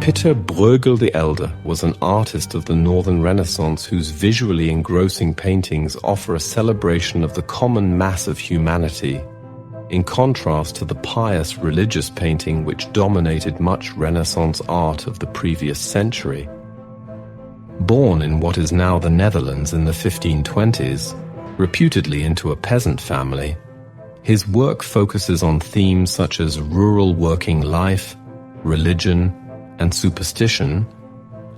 Pieter Bruegel the Elder was an artist of the Northern Renaissance whose visually engrossing paintings offer a celebration of the common mass of humanity, in contrast to the pious religious painting which dominated much Renaissance art of the previous century. Born in what is now the Netherlands in the 1520s, reputedly into a peasant family, his work focuses on themes such as rural working life, religion, and superstition,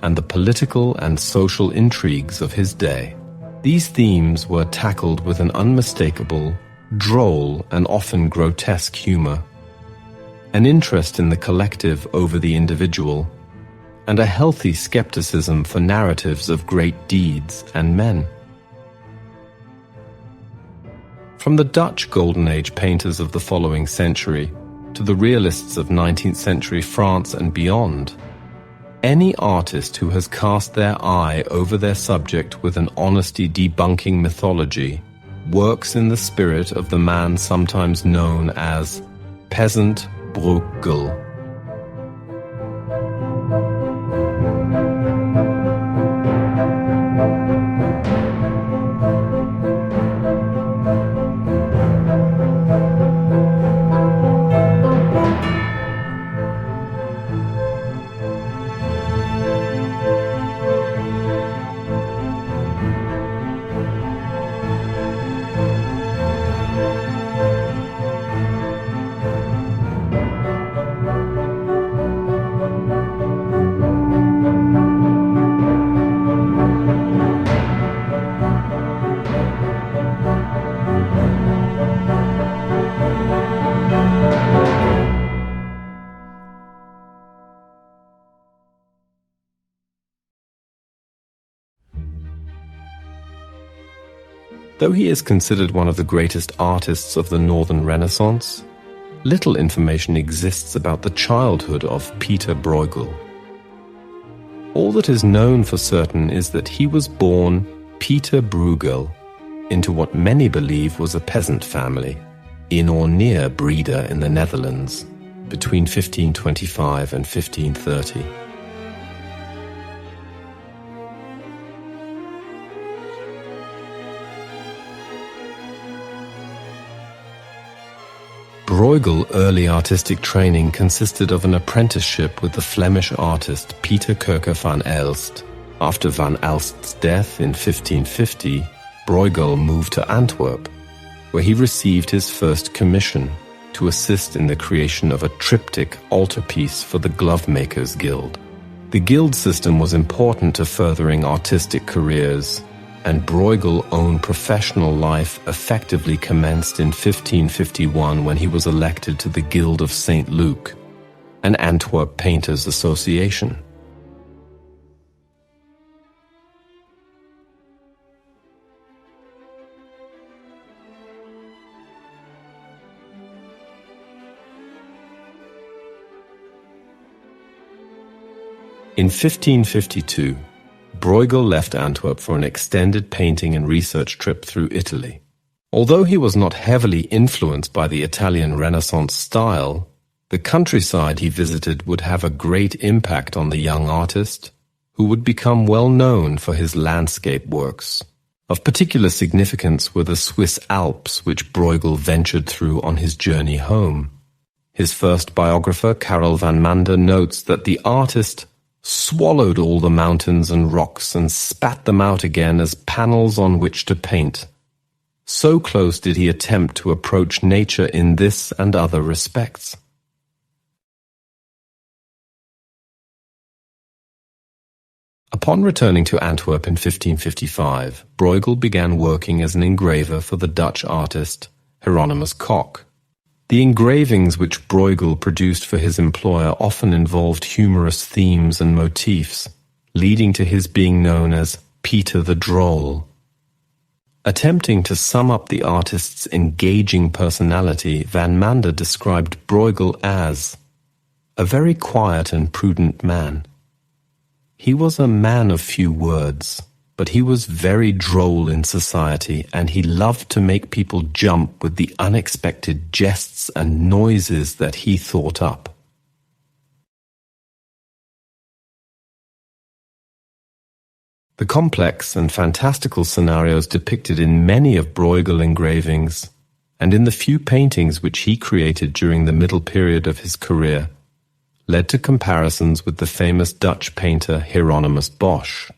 and the political and social intrigues of his day. These themes were tackled with an unmistakable, droll, and often grotesque humor, an interest in the collective over the individual, and a healthy skepticism for narratives of great deeds and men. From the Dutch Golden Age painters of the following century to the realists of 19th century France and beyond, any artist who has cast their eye over their subject with an honesty debunking mythology works in the spirit of the man sometimes known as Peasant Bruegel. Though he is considered one of the greatest artists of the Northern Renaissance, little information exists about the childhood of Pieter Bruegel. All that is known for certain is that he was born Pieter Bruegel into what many believe was a peasant family, in or near Breda in the Netherlands, between 1525 and 1530. Bruegel's early artistic training consisted of an apprenticeship with the Flemish artist Pieter van Elst. After van Elst's death in 1550, Bruegel moved to Antwerp, where he received his first commission to assist in the creation of a triptych altarpiece for the Glovemakers Guild. The guild system was important to furthering artistic careers, and Bruegel's own professional life effectively commenced in 1551 when he was elected to the Guild of St. Luke, an Antwerp Painters Association. In 1552, Bruegel left Antwerp for an extended painting and research trip through Italy. Although he was not heavily influenced by the Italian Renaissance style, the countryside he visited would have a great impact on the young artist, who would become well known for his landscape works. Of particular significance were the Swiss Alps, which Bruegel ventured through on his journey home. His first biographer, Karel van Mander, notes that the artist swallowed all the mountains and rocks and spat them out again as panels on which to paint. So close did he attempt to approach nature in this and other respects. Upon returning to Antwerp in 1555, Bruegel began working as an engraver for the Dutch artist Hieronymus Koch. The engravings which Bruegel produced for his employer often involved humorous themes and motifs, leading to his being known as Pieter the Droll. Attempting to sum up the artist's engaging personality, Van Mander described Bruegel as a very quiet and prudent man. He was a man of few words, but he was very droll in society, and he loved to make people jump with the unexpected jests and noises that he thought up. The complex and fantastical scenarios depicted in many of Bruegel engravings, and in the few paintings which he created during the middle period of his career, led to comparisons with the famous Dutch painter Hieronymus Bosch.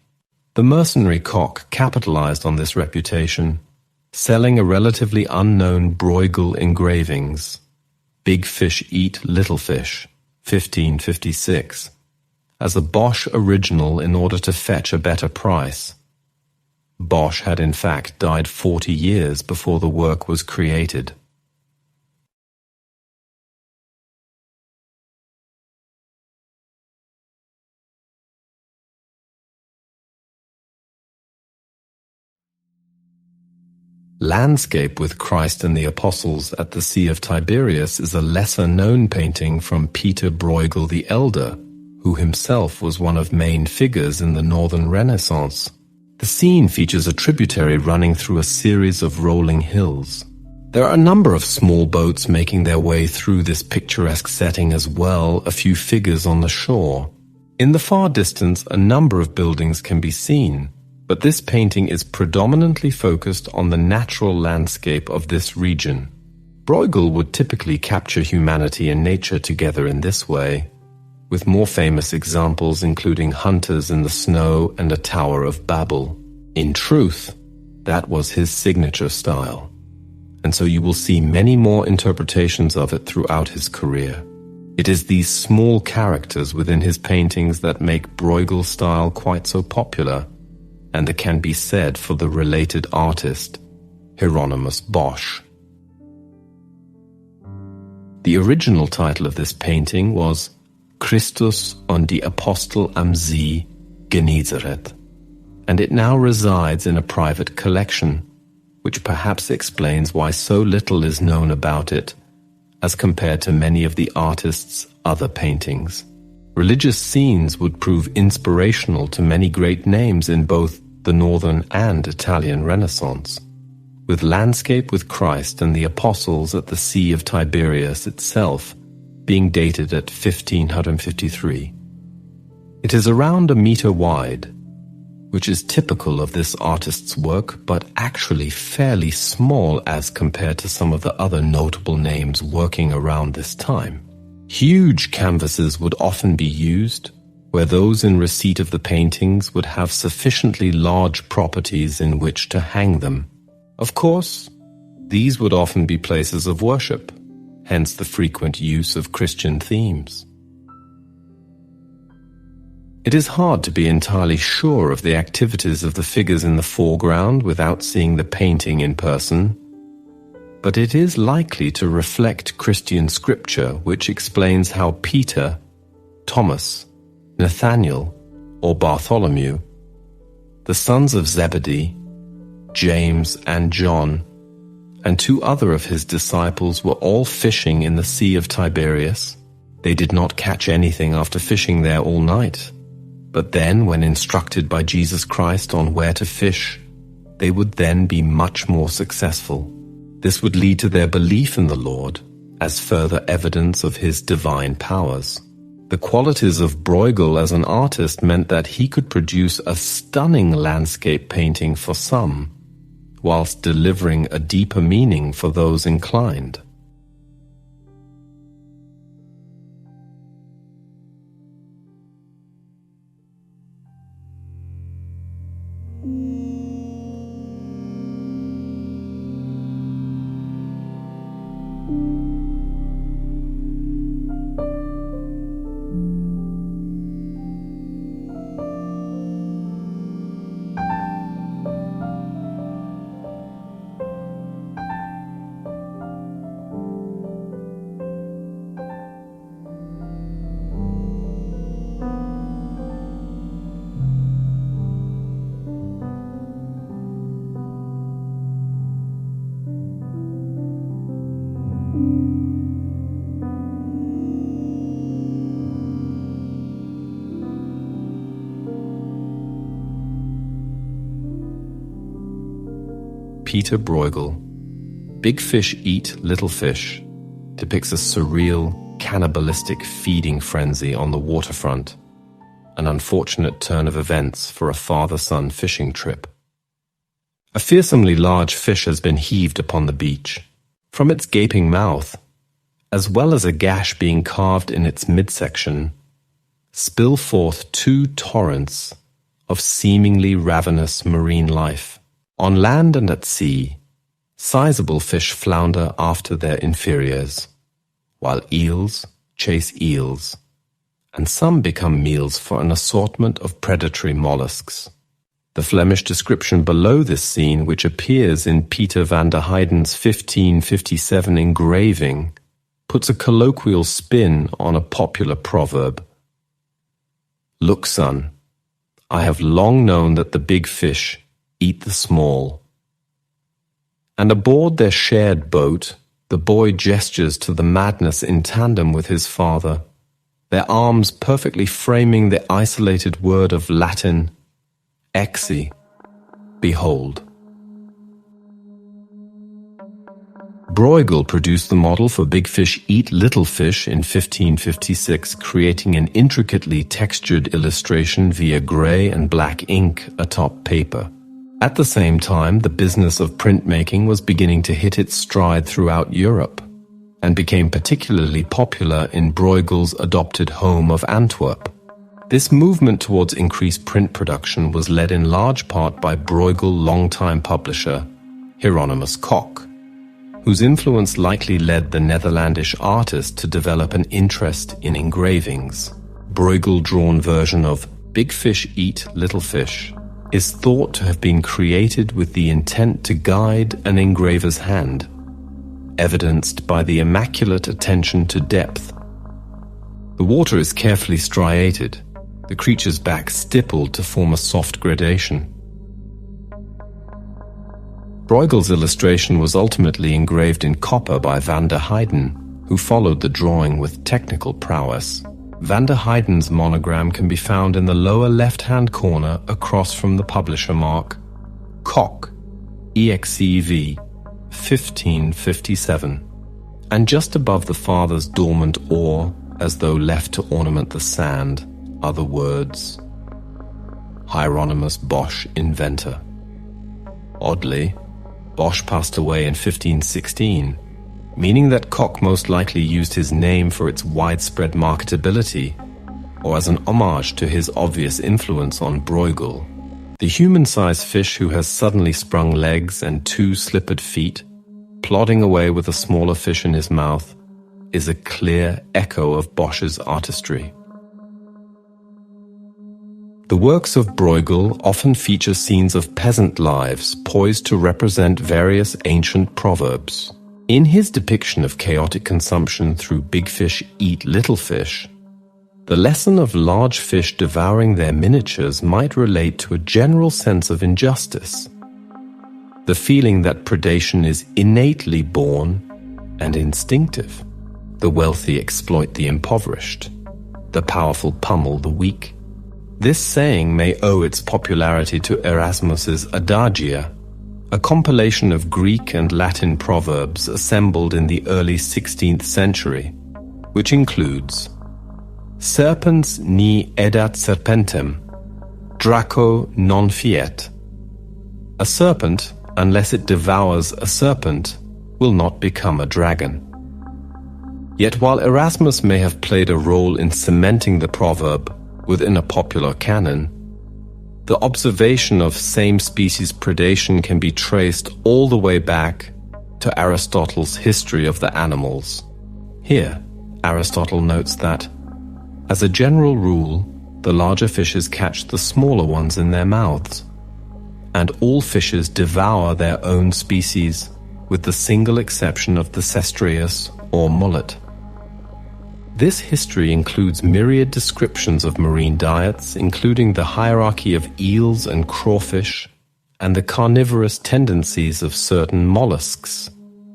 The mercenary cock capitalized on this reputation, selling a relatively unknown Bruegel engravings, Big Fish Eat Little Fish, 1556, as a Bosch original in order to fetch a better price. Bosch had in fact died 40 years before the work was created. Landscape with Christ and the Apostles at the Sea of Tiberias is a lesser-known painting from Pieter Bruegel the Elder, who himself was one of main figures in the Northern Renaissance. The scene features a tributary running through a series of rolling hills. There are a number of small boats making their way through this picturesque setting, as well a few figures on the shore. In the far distance, a number of buildings can be seen, but this painting is predominantly focused on the natural landscape of this region. Bruegel would typically capture humanity and nature together in this way, with more famous examples including hunters in the snow and a Tower of Babel. In truth, that was his signature style, and so you will see many more interpretations of it throughout his career. It is these small characters within his paintings that make Bruegel's style quite so popular, and that can be said for the related artist, Hieronymus Bosch. The original title of this painting was Christus und die Apostel am See, Genezareth, and it now resides in a private collection, which perhaps explains why so little is known about it as compared to many of the artist's other paintings. Religious scenes would prove inspirational to many great names in both the Northern and Italian Renaissance, with Landscape with Christ and the Apostles at the Sea of Tiberias itself being dated at 1553. It is around a meter wide, which is typical of this artist's work, but actually fairly small as compared to some of the other notable names working around this time. Huge canvases would often be used, where those in receipt of the paintings would have sufficiently large properties in which to hang them. Of course, these would often be places of worship, hence the frequent use of Christian themes. It is hard to be entirely sure of the activities of the figures in the foreground without seeing the painting in person, but it is likely to reflect Christian scripture, which explains how Peter, Thomas, Nathaniel, or Bartholomew, the sons of Zebedee, James and John, and two other of his disciples were all fishing in the Sea of Tiberias. They did not catch anything after fishing there all night, but then, when instructed by Jesus Christ on where to fish, they would then be much more successful. This would lead to their belief in the Lord as further evidence of his divine powers. The qualities of Bruegel as an artist meant that he could produce a stunning landscape painting for some, whilst delivering a deeper meaning for those inclined. Pieter Bruegel, Big Fish Eat Little Fish depicts a surreal, cannibalistic feeding frenzy on the waterfront, an unfortunate turn of events for a father-son fishing trip. A fearsomely large fish has been heaved upon the beach. From its gaping mouth, as well as a gash being carved in its midsection, spill forth two torrents of seemingly ravenous marine life. On land and at sea, sizable fish flounder after their inferiors, while eels chase eels, and some become meals for an assortment of predatory mollusks. The Flemish description below this scene, which appears in Peter van der Heyden's 1557 engraving, puts a colloquial spin on a popular proverb. Look, son, I have long known that the big fish eat the small. And aboard their shared boat, the boy gestures to the madness in tandem with his father, their arms perfectly framing the isolated word of Latin, exi, behold. Bruegel produced the model for Big Fish Eat Little Fish in 1556, creating an intricately textured illustration via grey and black ink atop paper. At the same time, the business of printmaking was beginning to hit its stride throughout Europe, and became particularly popular in Bruegel's adopted home of Antwerp. This movement towards increased print production was led in large part by Bruegel longtime publisher Hieronymus Koch, whose influence likely led the Netherlandish artist to develop an interest in engravings. Bruegel-drawn version of Big Fish Eat Little Fish is thought to have been created with the intent to guide an engraver's hand, evidenced by the immaculate attention to depth. The water is carefully striated, the creature's back stippled to form a soft gradation. Bruegel's illustration was ultimately engraved in copper by van der Heyden, who followed the drawing with technical prowess. Van der Heyden's monogram can be found in the lower left-hand corner across from the publisher mark, Koch, EXCV, 1557, and just above the father's dormant oar, as though left to ornament the sand, are the words, Hieronymus Bosch, inventor. Oddly, Bosch passed away in 1516, meaning that Koch most likely used his name for its widespread marketability, or as an homage to his obvious influence on Bruegel. The human-sized fish who has suddenly sprung legs and two slippered feet, plodding away with a smaller fish in his mouth, is a clear echo of Bosch's artistry. The works of Bruegel often feature scenes of peasant lives poised to represent various ancient proverbs. In his depiction of chaotic consumption through Big Fish Eat Little Fish, the lesson of large fish devouring their miniatures might relate to a general sense of injustice, the feeling that predation is innately born and instinctive. The wealthy exploit the impoverished, the powerful pummel the weak. This saying may owe its popularity to Erasmus's Adagia, a compilation of Greek and Latin proverbs assembled in the early 16th century, which includes Serpens ni edat serpentem, Draco non fiet. A serpent, unless it devours a serpent, will not become a dragon. Yet while Erasmus may have played a role in cementing the proverb within a popular canon, the observation of same-species predation can be traced all the way back to Aristotle's History of the Animals. Here, Aristotle notes that, as a general rule, the larger fishes catch the smaller ones in their mouths, and all fishes devour their own species, with the single exception of the cestrius or mullet. This history includes myriad descriptions of marine diets, including the hierarchy of eels and crawfish, and the carnivorous tendencies of certain mollusks,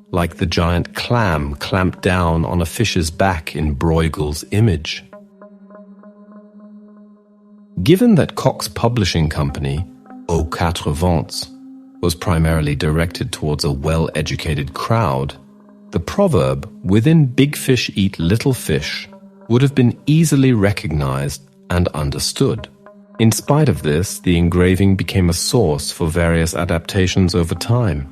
like the giant clam clamped down on a fish's back in Bruegel's image. Given that Koch's publishing company, Aux Quatre Vents, was primarily directed towards a well-educated crowd, the proverb, "Within big fish eat little fish," would have been easily recognized and understood. In spite of this, the engraving became a source for various adaptations over time.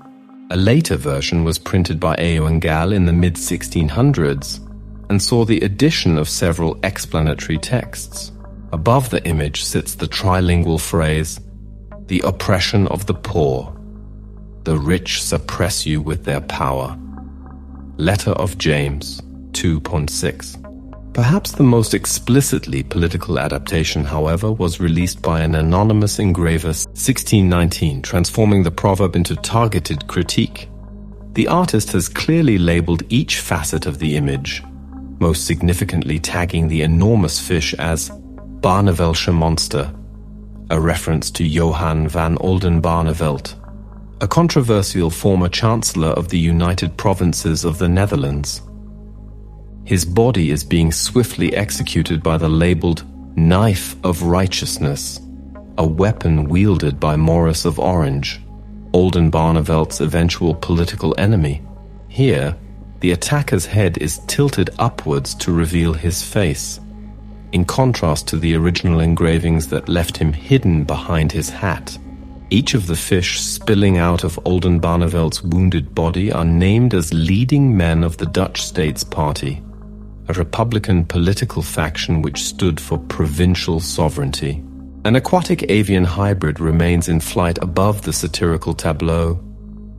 A later version was printed by Eoin in the mid-1600s and saw the addition of several explanatory texts. Above the image sits the trilingual phrase, "The oppression of the poor. The rich suppress you with their power." Letter of James 2.6. Perhaps the most explicitly political adaptation, however, was released by an anonymous engraver 1619, transforming the proverb into targeted critique. The artist has clearly labeled each facet of the image, most significantly tagging the enormous fish as Barnevelsche Monster, a reference to Johann van Oldenbarnevelt, a controversial former Chancellor of the United Provinces of the Netherlands. His body is being swiftly executed by the labeled Knife of Righteousness, a weapon wielded by Maurice of Orange, Oldenbarnevelt's eventual political enemy. Here, the attacker's head is tilted upwards to reveal his face, in contrast to the original engravings that left him hidden behind his hat. Each of the fish spilling out of Oldenbarnevelt's wounded body are named as leading men of the Dutch States Party, a republican political faction which stood for provincial sovereignty. An aquatic avian hybrid remains in flight above the satirical tableau,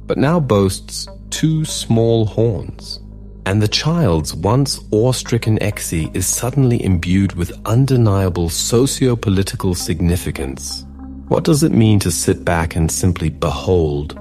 but now boasts 2 small horns. And the child's once awe-stricken Exie is suddenly imbued with undeniable socio-political significance. What does it mean to sit back and simply behold?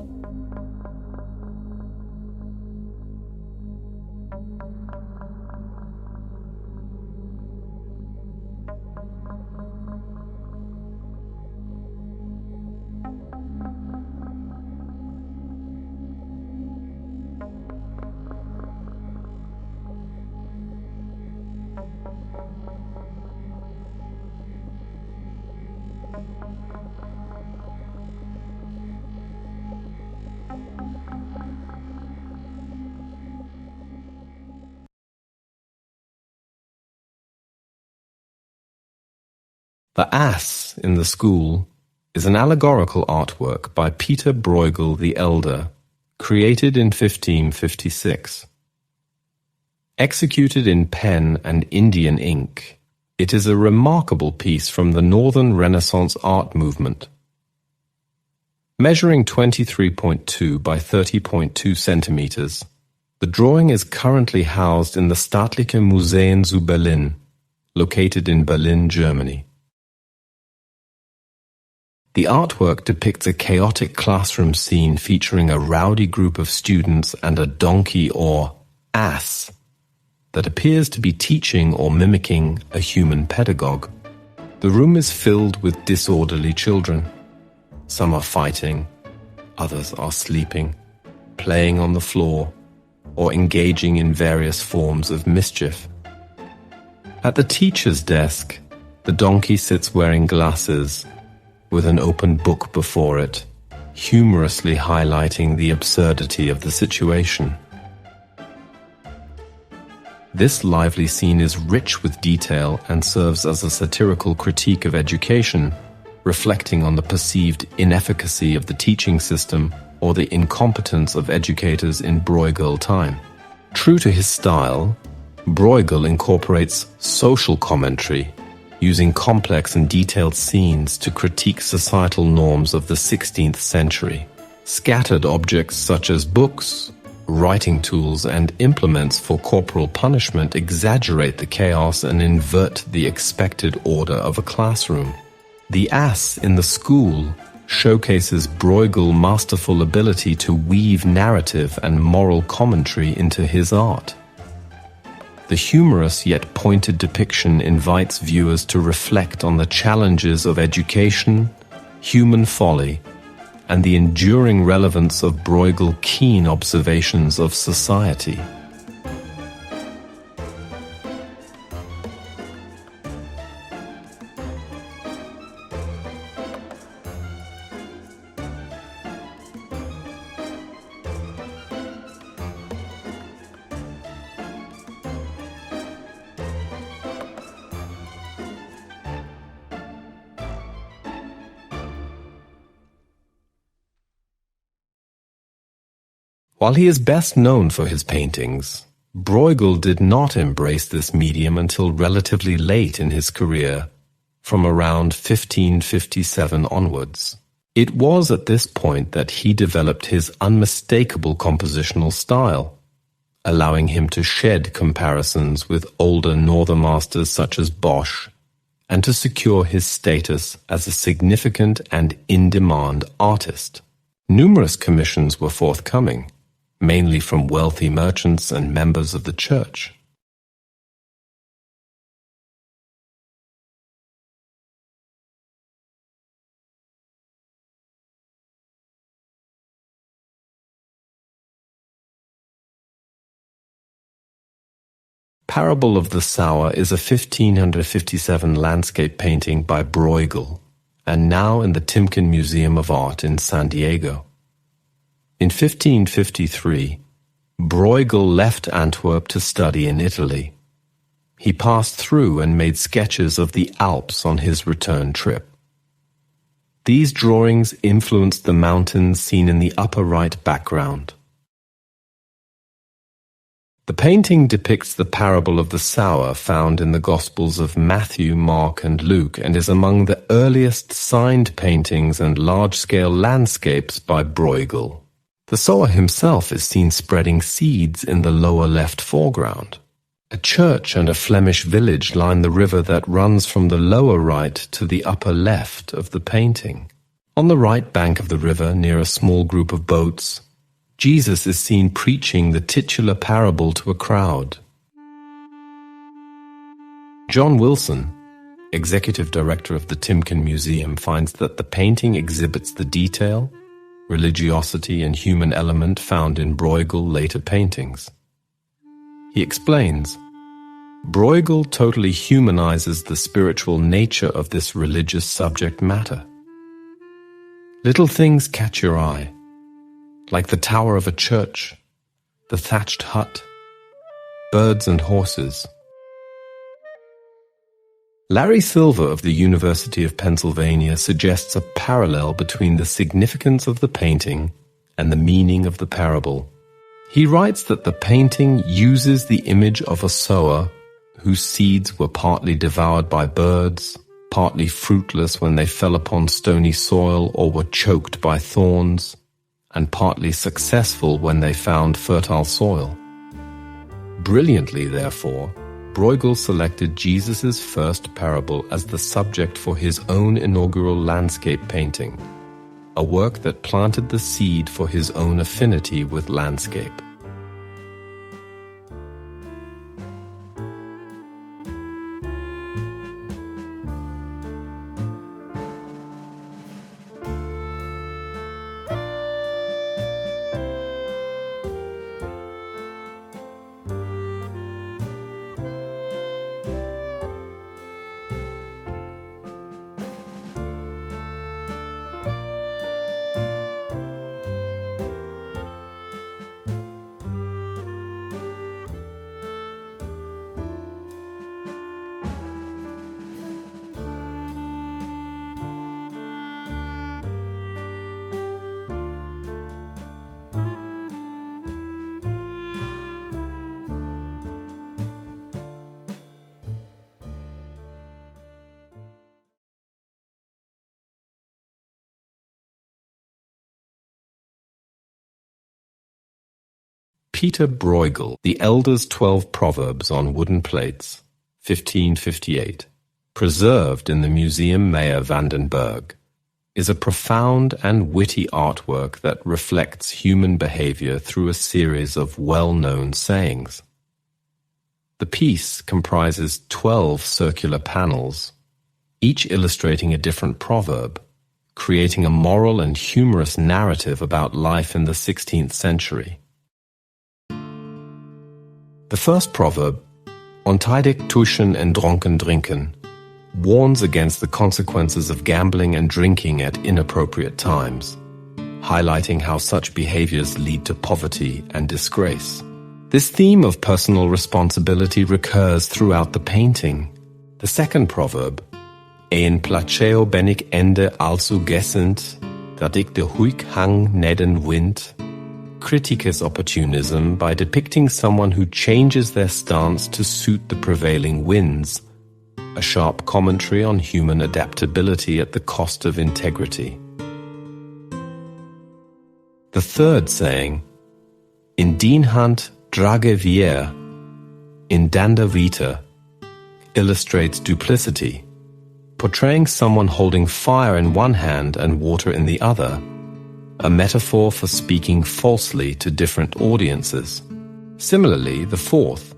The Ass in the School is an allegorical artwork by Pieter Bruegel the Elder, created in 1556. Executed in pen and Indian ink, it is a remarkable piece from the Northern Renaissance art movement. Measuring 23.2 by 30.2 centimeters, the drawing is currently housed in the Staatliche Museen zu Berlin, located in Berlin, Germany. The artwork depicts a chaotic classroom scene featuring a rowdy group of students and a donkey or ass that appears to be teaching or mimicking a human pedagogue. The room is filled with disorderly children. Some are fighting, others are sleeping, playing on the floor, or engaging in various forms of mischief. At the teacher's desk, the donkey sits wearing glasses, with an open book before it, humorously highlighting the absurdity of the situation. This lively scene is rich with detail and serves as a satirical critique of education, reflecting on the perceived inefficacy of the teaching system or the incompetence of educators in Bruegel time. True to his style, Bruegel incorporates social commentary, using complex and detailed scenes to critique societal norms of the 16th century. Scattered objects such as books, writing tools, and implements for corporal punishment exaggerate the chaos and invert the expected order of a classroom. The Ass in the School showcases Bruegel's masterful ability to weave narrative and moral commentary into his art. The humorous yet pointed depiction invites viewers to reflect on the challenges of education, human folly, and the enduring relevance of Bruegel's keen observations of society. While he is best known for his paintings, Bruegel did not embrace this medium until relatively late in his career, from around 1557 onwards. It was at this point that he developed his unmistakable compositional style, allowing him to shed comparisons with older Northern masters such as Bosch, and to secure his status as a significant and in-demand artist. Numerous commissions were forthcoming, mainly from wealthy merchants and members of the church. Parable of the Sower is a 1557 landscape painting by Bruegel, and now in the Timken Museum of Art in San Diego. In 1553, Bruegel left Antwerp to study in Italy. He passed through and made sketches of the Alps on his return trip. These drawings influenced the mountains seen in the upper right background. The painting depicts the parable of the sower found in the Gospels of Matthew, Mark, and Luke, and is among the earliest signed paintings and large-scale landscapes by Bruegel. The sower himself is seen spreading seeds in the lower left foreground. A church and a Flemish village line the river that runs from the lower right to the upper left of the painting. On the right bank of the river, near a small group of boats, Jesus is seen preaching the titular parable to a crowd. John Wilson, executive director of the Timken Museum, finds that the painting exhibits the detail, religiosity, and human element found in Bruegel later paintings. He explains, Bruegel totally humanizes the spiritual nature of this religious subject matter. Little things catch your eye, like the tower of a church, the thatched hut, birds and horses. Larry Silver of the University of Pennsylvania suggests a parallel between the significance of the painting and the meaning of the parable. He writes that the painting uses the image of a sower whose seeds were partly devoured by birds, partly fruitless when they fell upon stony soil or were choked by thorns, and partly successful when they found fertile soil. Brilliantly, therefore, Bruegel selected Jesus' first parable as the subject for his own inaugural landscape painting, a work that planted the seed for his own affinity with landscape. Pieter Bruegel the Elder's 12 Proverbs on Wooden Plates, 1558, preserved in the Museum Meyer Vandenberg, is a profound and witty artwork that reflects human behavior through a series of well-known sayings. The piece comprises 12 circular panels, each illustrating a different proverb, creating a moral and humorous narrative about life in the 16th century. The first proverb, Ontijdig tuschen en dronken drinken, warns against the consequences of gambling and drinking at inappropriate times, highlighting how such behaviors lead to poverty and disgrace. This theme of personal responsibility recurs throughout the painting. The second proverb, Een placeo ben ik ende also gessend, dat ik de huik hang neden wind, Kritikers opportunism by depicting someone who changes their stance to suit the prevailing winds, a sharp commentary on human adaptability at the cost of integrity. The third saying, in dien hand drage vier, in dander vita, illustrates duplicity, portraying someone holding fire in one hand and water in the other, a metaphor for speaking falsely to different audiences. Similarly, the fourth,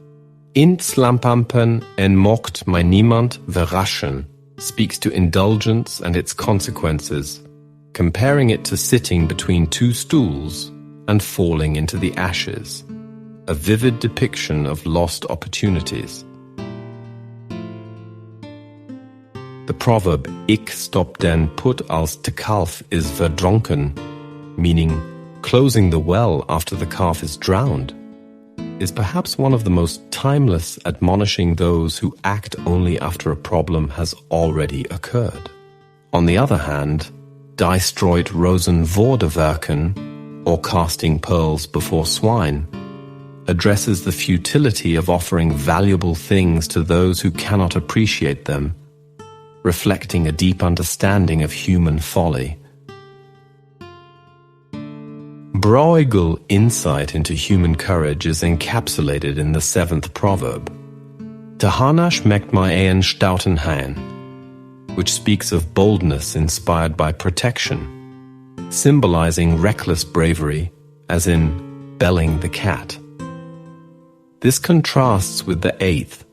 in slampampen en mocht mij niemand verraschen, speaks to indulgence and its consequences, comparing it to sitting between two stools and falling into the ashes, a vivid depiction of lost opportunities. The proverb "Ik stop den put als de kalf is verdronken," meaning closing the well after the calf is drowned, is perhaps one of the most timeless, admonishing those who act only after a problem has already occurred. On the other hand, Die strooit rozen voor de werken, or casting pearls before swine, addresses the futility of offering valuable things to those who cannot appreciate them, reflecting a deep understanding of human folly. Bruegel insight into human courage is encapsulated in the seventh proverb, "Te harnasch mekt my een stouten hein," which speaks of boldness inspired by protection, symbolizing reckless bravery, as in belling the cat. This contrasts with the eighth,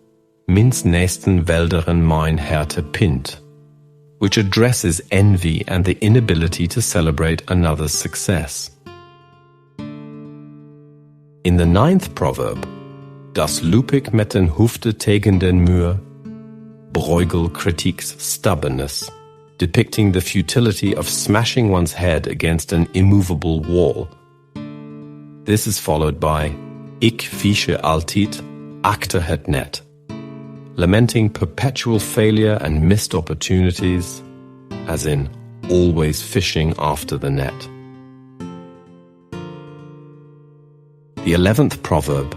Minns nächsten Wälderen mein Härte pint, which addresses envy and the inability to celebrate another's success. In the ninth proverb, Das Lupik met den Hoofde tegen den muur, Bruegel critiques stubbornness, depicting the futility of smashing one's head against an immovable wall. This is followed by Ik fische altyd, achter het net, lamenting perpetual failure and missed opportunities, as in always fishing after the net. The 11th proverb,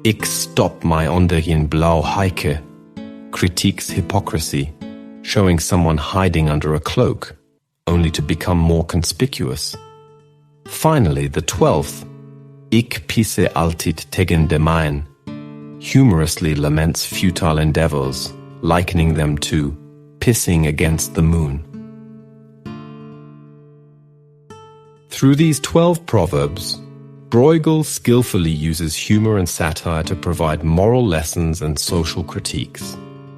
Ik stop my onder je blauw heike, critiques hypocrisy, showing someone hiding under a cloak, only to become more conspicuous. Finally, the 12th, Ik pisse altyd tegen de mijn, humorously laments futile endeavors, likening them to pissing against the moon. Through these 12 proverbs, Bruegel skillfully uses humor and satire to provide moral lessons and social critiques.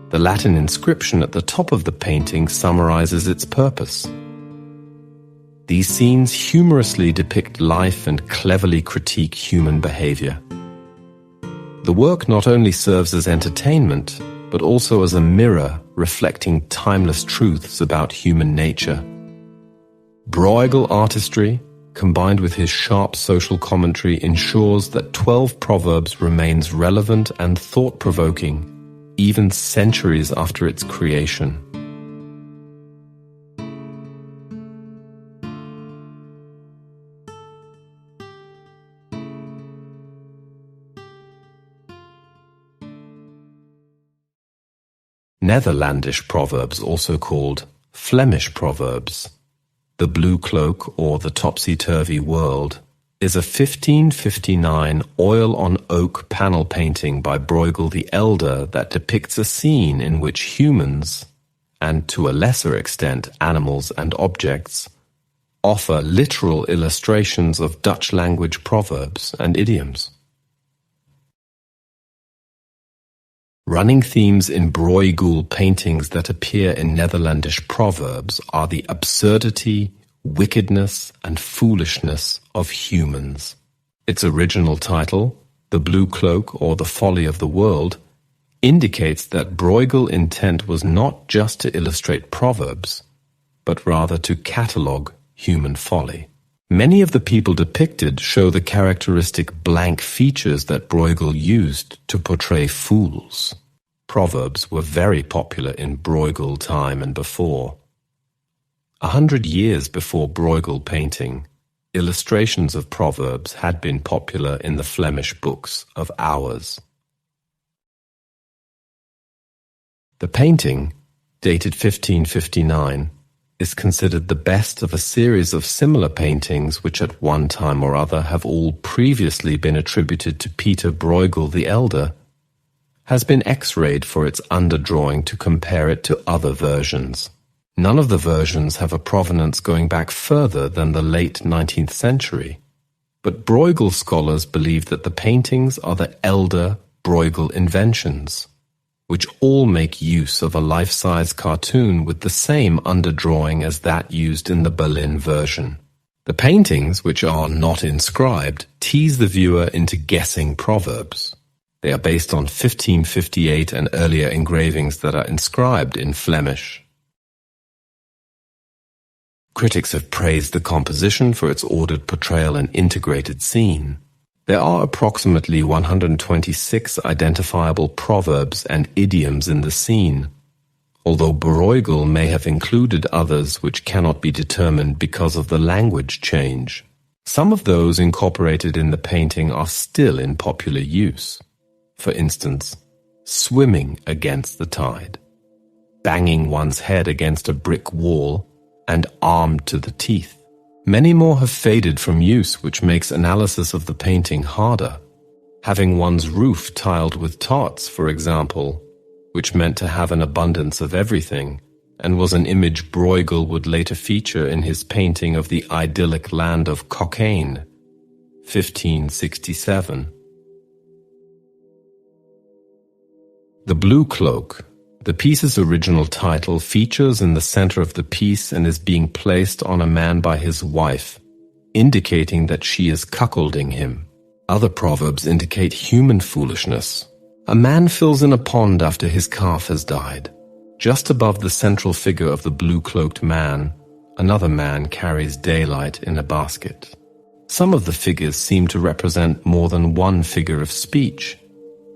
The Latin inscription at the top of the painting summarizes its purpose. These scenes humorously depict life and cleverly critique human behavior. The work not only serves as entertainment, but also as a mirror reflecting timeless truths about human nature. Bruegel artistry, combined with his sharp social commentary, ensures that 12 Proverbs remains relevant and thought-provoking, even centuries after its creation. Netherlandish Proverbs, also called Flemish Proverbs, The Blue Cloak or The Topsy-Turvy World, is a 1559 oil-on-oak panel painting by Bruegel the Elder that depicts a scene in which humans, and to a lesser extent animals and objects, offer literal illustrations of Dutch language proverbs and idioms. Running themes in Bruegel paintings that appear in Netherlandish proverbs are the absurdity, wickedness, and foolishness of humans. Its original title, The Blue Cloak or The Folly of the World, indicates that Bruegel's intent was not just to illustrate proverbs, but rather to catalogue human folly. Many of the people depicted show the characteristic blank features that Bruegel used to portray fools. Proverbs were very popular in Bruegel time and before. 100 years before Bruegel painting, Illustrations of proverbs had been popular in the Flemish books of hours. The painting, dated 1559, is considered the best of a series of similar paintings which at one time or other have all previously been attributed to Pieter Bruegel the Elder, has been X-rayed for its underdrawing to compare it to other versions. None of the versions have a provenance going back further than the late 19th century, but Bruegel scholars believe that the paintings are the elder Bruegel inventions, which all make use of a life-size cartoon with the same underdrawing as that used in the Berlin version. The paintings, which are not inscribed, tease the viewer into guessing proverbs. They are based on 1558 and earlier engravings that are inscribed in Flemish. Critics have praised the composition for its ordered portrayal and integrated scene. There are approximately 126 identifiable proverbs and idioms in the scene, although Bruegel may have included others which cannot be determined because of the language change. Some of those incorporated in the painting are still in popular use. For instance, swimming against the tide, banging one's head against a brick wall, and armed to the teeth. Many more have faded from use, which makes analysis of the painting harder. Having one's roof tiled with tarts, for example, which meant to have an abundance of everything, and was an image Bruegel would later feature in his painting of the idyllic land of Cockaigne, 1567. The Blue Cloak. The piece's original title features in the center of the piece and is being placed on a man by his wife, indicating that she is cuckolding him. Other proverbs indicate human foolishness. A man fills in a pond after his calf has died. Just above the central figure of the blue-cloaked man, another man carries daylight in a basket. Some of the figures seem to represent more than one figure of speech.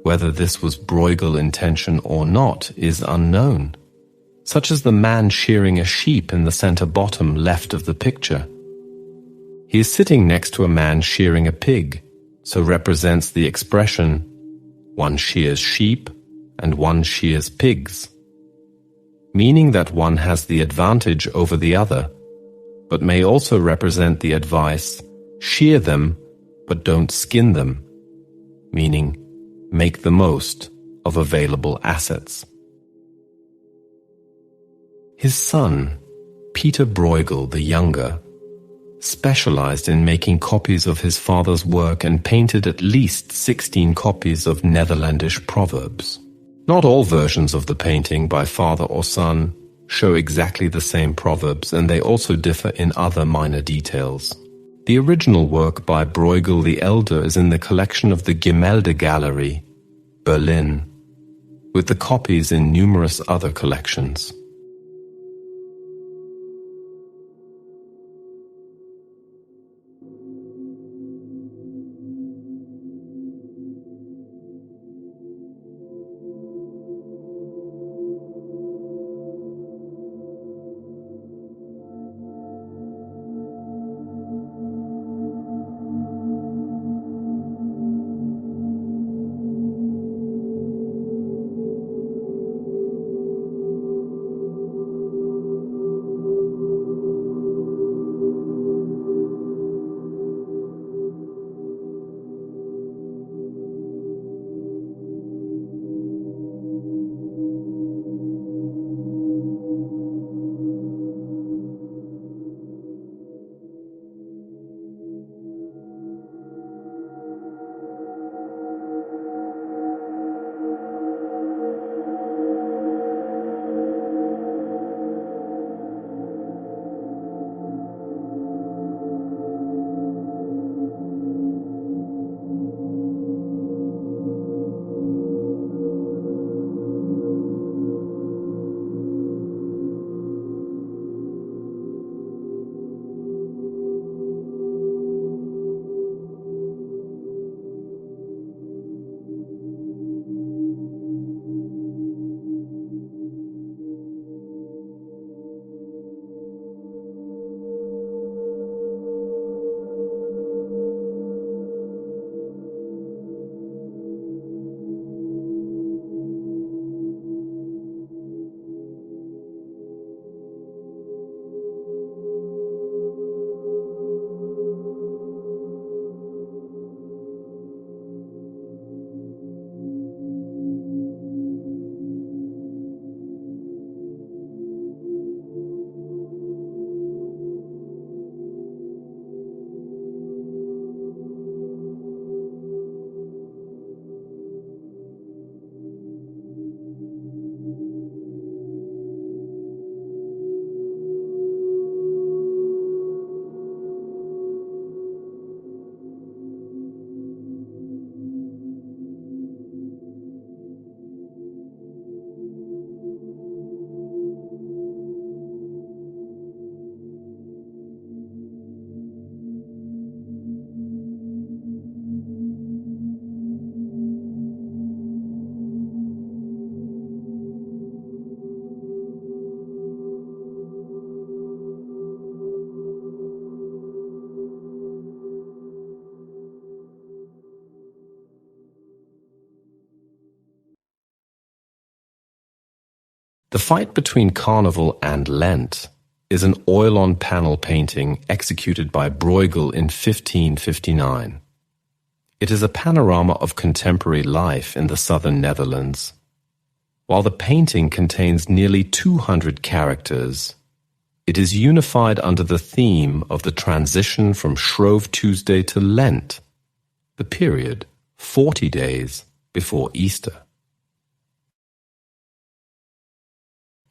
Whether this was Bruegel intention or not is unknown, such as the man shearing a sheep in the center bottom left of the picture. He is sitting next to a man shearing a pig, so represents the expression, one shears sheep and one shears pigs, meaning that one has the advantage over the other, but may also represent the advice, shear them, but don't skin them, meaning make the most of available assets. His son, Pieter Bruegel the Younger, specialized in making copies of his father's work and painted at least 16 copies of Netherlandish Proverbs. Not all versions of the painting by father or son show exactly the same proverbs, and they also differ in other minor details. The original work by Bruegel the Elder is in the collection of the Gemälde Gallery, Berlin, with the copies in numerous other collections. The fight between Carnival and Lent is an oil-on-panel painting executed by Bruegel in 1559. It is a panorama of contemporary life in the southern Netherlands. While the painting contains nearly 200 characters, it is unified under the theme of the transition from Shrove Tuesday to Lent, the period 40 days before Easter.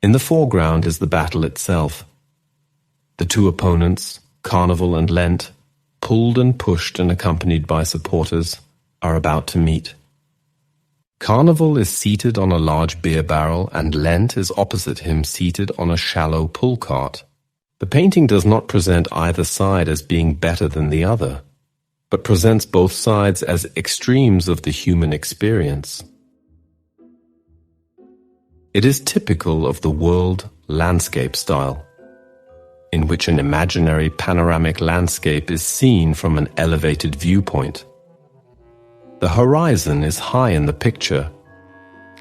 In the foreground is the battle itself. The two opponents, Carnival and Lent, pulled and pushed and accompanied by supporters, are about to meet. Carnival is seated on a large beer barrel and Lent is opposite him seated on a shallow pull cart. The painting does not present either side as being better than the other, but presents both sides as extremes of the human experience. It is typical of the world landscape style, in which an imaginary panoramic landscape is seen from an elevated viewpoint. The horizon is high in the picture,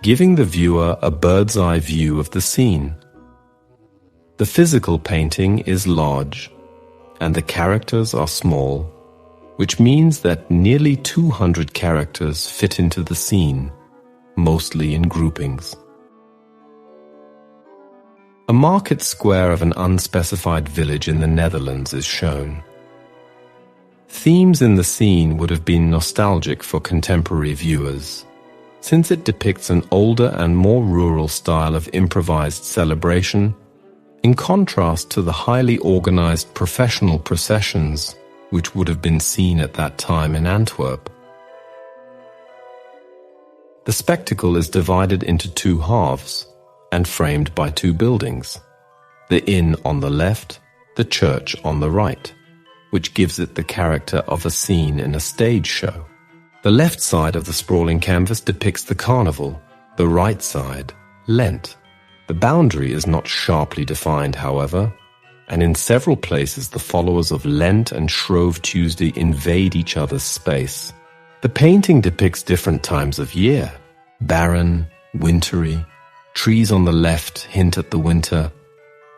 giving the viewer a bird's-eye view of the scene. The physical painting is large, and the characters are small, which means that nearly 200 characters fit into the scene, mostly in groupings. A market square of an unspecified village in the Netherlands is shown. Themes in the scene would have been nostalgic for contemporary viewers, since it depicts an older and more rural style of improvised celebration, in contrast to the highly organized professional processions which would have been seen at that time in Antwerp. The spectacle is divided into two halves and framed by two buildings, the inn on the left, the church on the right, which gives it the character of a scene in a stage show. The left side of the sprawling canvas depicts the Carnival, the right side, Lent. The boundary is not sharply defined, however, and in several places the followers of Lent and Shrove Tuesday invade each other's space. The painting depicts different times of year, barren, wintry. Trees on the left hint at the winter,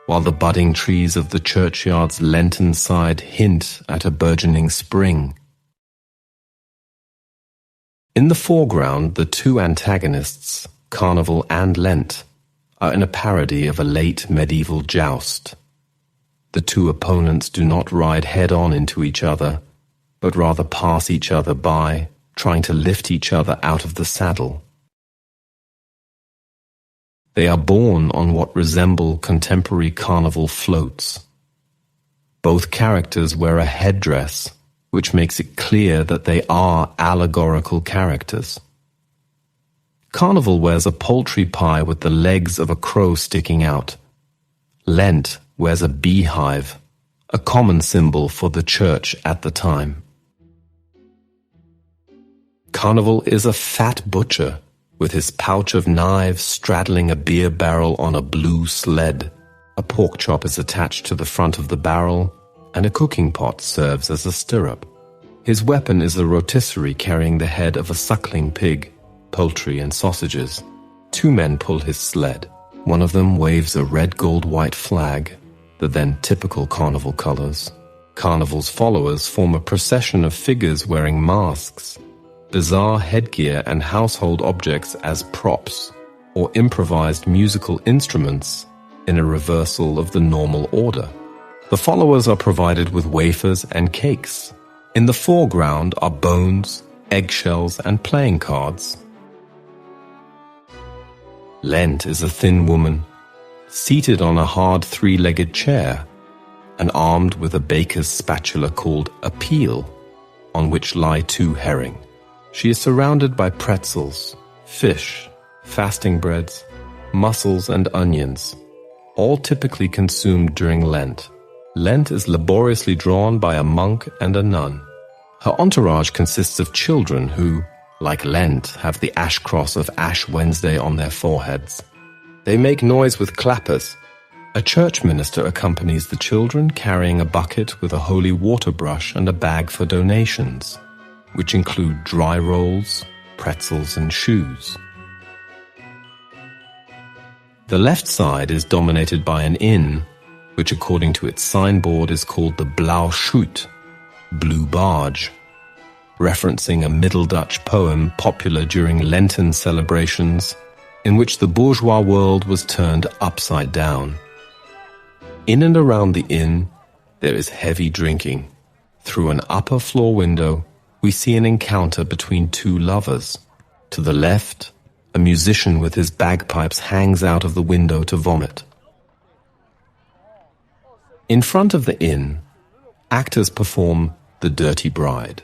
while the budding trees of the churchyard's Lenten side hint at a burgeoning spring. In the foreground, the two antagonists, Carnival and Lent, are in a parody of a late medieval joust. The two opponents do not ride head-on into each other, but rather pass each other by, trying to lift each other out of the saddle. They are borne on what resemble contemporary carnival floats. Both characters wear a headdress, which makes it clear that they are allegorical characters. Carnival wears a poultry pie with the legs of a crow sticking out. Lent wears a beehive, a common symbol for the church at the time. Carnival is a fat butcher, with his pouch of knives straddling a beer barrel on a blue sled. A pork chop is attached to the front of the barrel, and a cooking pot serves as a stirrup. His weapon is a rotisserie carrying the head of a suckling pig, poultry and sausages. Two men pull his sled. One of them waves a red, gold, white flag, the then typical Carnival colors. Carnival's followers form a procession of figures wearing masks, bizarre headgear and household objects as props, or improvised musical instruments in a reversal of the normal order. The followers are provided with wafers and cakes. In the foreground are bones, eggshells, and playing cards. Lent is a thin woman, seated on a hard three-legged chair, and armed with a baker's spatula called a peel, on which lie two herring. She is surrounded by pretzels, fish, fasting breads, mussels, and onions, all typically consumed during Lent. Lent is laboriously drawn by a monk and a nun. Her entourage consists of children who, like Lent, have the ash cross of Ash Wednesday on their foreheads. They make noise with clappers. A church minister accompanies the children carrying a bucket with a holy water brush and a bag for donations, which include dry rolls, pretzels, and shoes. The left side is dominated by an inn, which according to its signboard is called the Blauw Schuit, Blue Barge, referencing a Middle Dutch poem popular during Lenten celebrations, in which the bourgeois world was turned upside down. In and around the inn, there is heavy drinking. Through an upper floor window, we see an encounter between two lovers. To the left, a musician with his bagpipes hangs out of the window to vomit. In front of the inn, actors perform The Dirty Bride,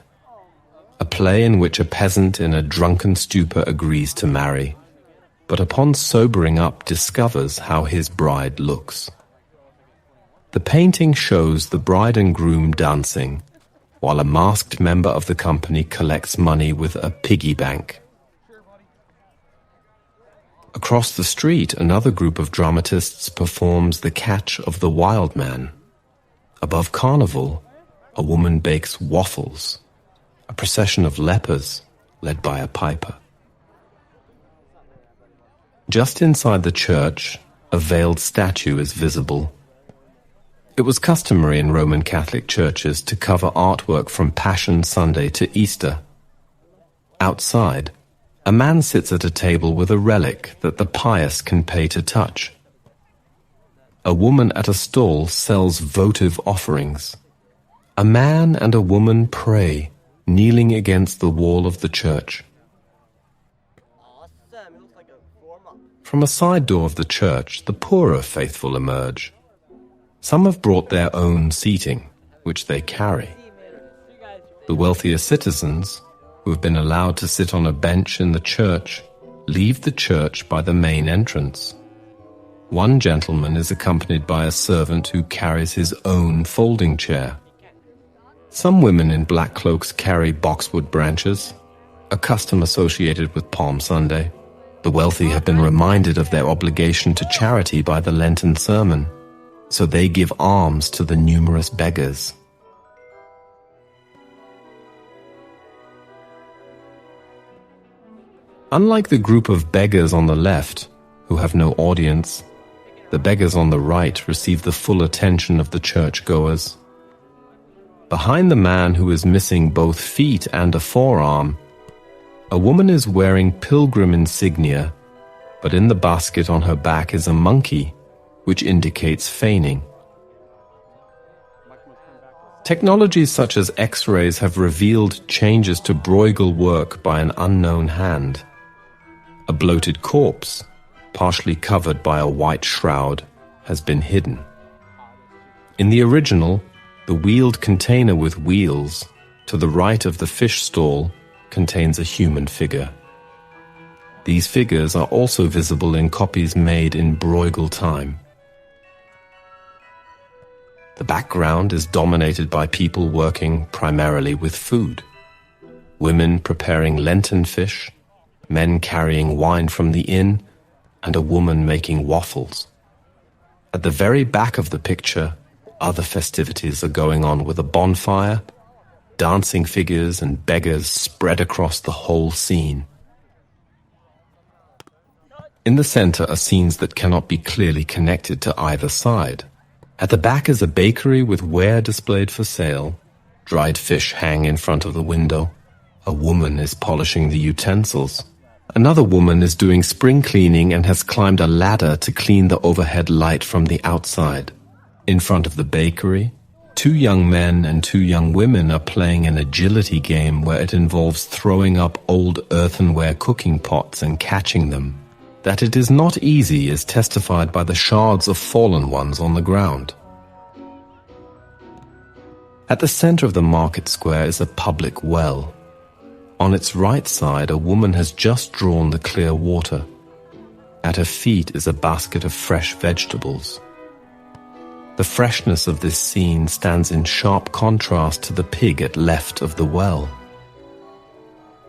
a play in which a peasant in a drunken stupor agrees to marry, but upon sobering up discovers how his bride looks. The painting shows the bride and groom dancing, while a masked member of the company collects money with a piggy bank. Across the street, another group of dramatists performs The Catch of the Wild Man. Above Carnival, a woman bakes waffles, a procession of lepers led by a piper. Just inside the church, a veiled statue is visible. It was customary in Roman Catholic churches to cover artwork from Passion Sunday to Easter. Outside, a man sits at a table with a relic that the pious can pay to touch. A woman at a stall sells votive offerings. A man and a woman pray, kneeling against the wall of the church. From a side door of the church, the poorer faithful emerge. Some have brought their own seating, which they carry. The wealthier citizens, who have been allowed to sit on a bench in the church, leave the church by the main entrance. One gentleman is accompanied by a servant who carries his own folding chair. Some women in black cloaks carry boxwood branches, a custom associated with Palm Sunday. The wealthy have been reminded of their obligation to charity by the Lenten sermon, so they give alms to the numerous beggars. Unlike the group of beggars on the left, who have no audience, the beggars on the right receive the full attention of the churchgoers. Behind the man who is missing both feet and a forearm, a woman is wearing pilgrim insignia, but in the basket on her back is a monkey, which indicates feigning. Technologies such as X-rays have revealed changes to Bruegel work by an unknown hand. A bloated corpse, partially covered by a white shroud, has been hidden. In the original, the wheeled container with wheels, to the right of the fish stall, contains a human figure. These figures are also visible in copies made in Bruegel time. The background is dominated by people working primarily with food. Women preparing Lenten fish, men carrying wine from the inn, and a woman making waffles. At the very back of the picture, other festivities are going on with a bonfire, dancing figures and beggars spread across the whole scene. In the center are scenes that cannot be clearly connected to either side. At the back is a bakery with ware displayed for sale. Dried fish hang in front of the window. A woman is polishing the utensils. Another woman is doing spring cleaning and has climbed a ladder to clean the overhead light from the outside. In front of the bakery, 2 young men and 2 young women are playing an agility game where it involves throwing up old earthenware cooking pots and catching them. That it is not easy is testified by the shards of fallen ones on the ground. At the center of the market square is a public well. On its right side, a woman has just drawn the clear water. At her feet is a basket of fresh vegetables. The freshness of this scene stands in sharp contrast to the pig at left of the well.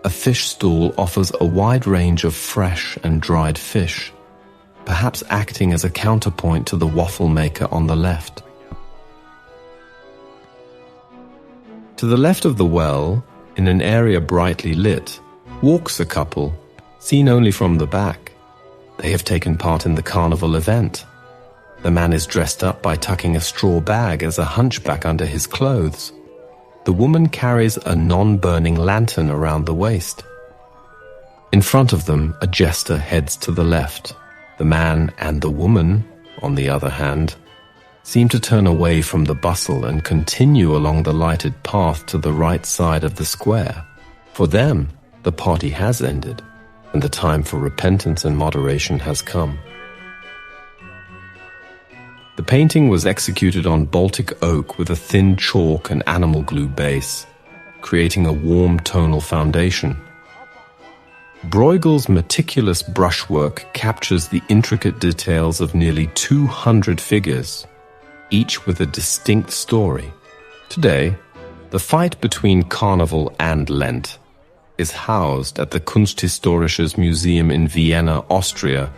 A fish stall offers a wide range of fresh and dried fish, perhaps acting as a counterpoint to the waffle maker on the left. To the left of the well, in an area brightly lit, walks a couple, seen only from the back. They have taken part in the carnival event. The man is dressed up by tucking a straw bag as a hunchback under his clothes. The woman carries a non-burning lantern around the waist. In front of them, a jester heads to the left. The man and the woman, on the other hand, seem to turn away from the bustle and continue along the lighted path to the right side of the square. For them, the party has ended, and the time for repentance and moderation has come. The painting was executed on Baltic oak with a thin chalk and animal glue base, creating a warm tonal foundation. Bruegel's meticulous brushwork captures the intricate details of nearly 200 figures, each with a distinct story. Today, the fight between Carnival and Lent is housed at the Kunsthistorisches Museum in Vienna, Austria,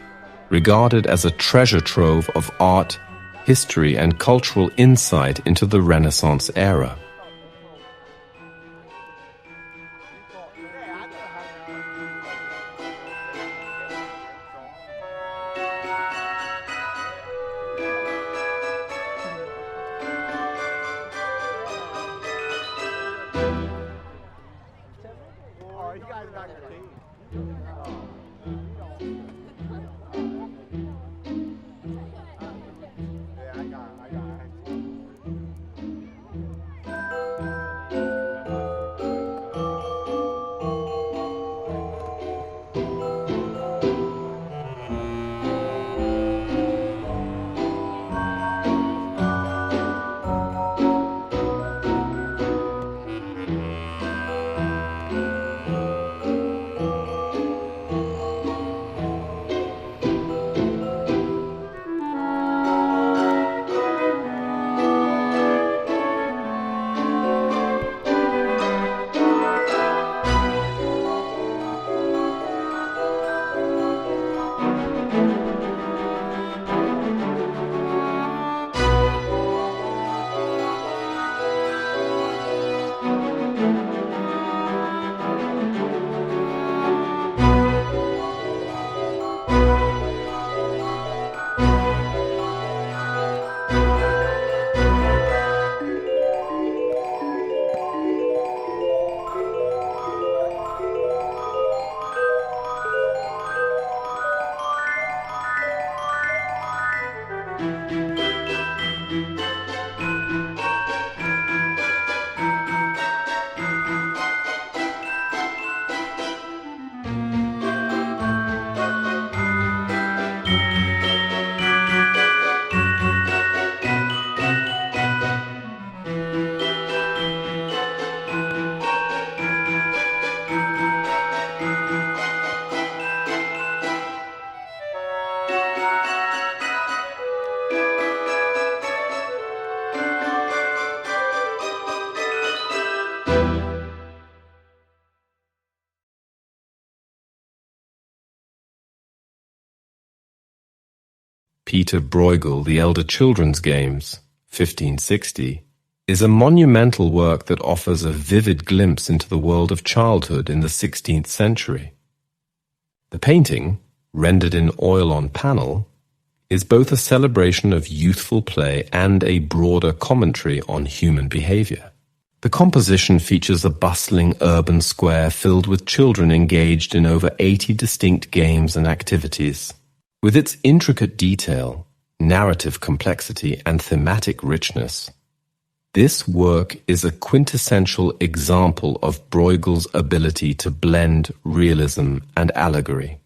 regarded as a treasure trove of art, history, and cultural insight into the Renaissance era. Pieter Bruegel the Elder Children's Games, 1560, is a monumental work that offers a vivid glimpse into the world of childhood in the 16th century. The painting, rendered in oil on panel, is both a celebration of youthful play and a broader commentary on human behavior. The composition features a bustling urban square filled with children engaged in over 80 distinct games and activities. With its intricate detail, narrative complexity, and thematic richness, this work is a quintessential example of Bruegel's ability to blend realism and allegory.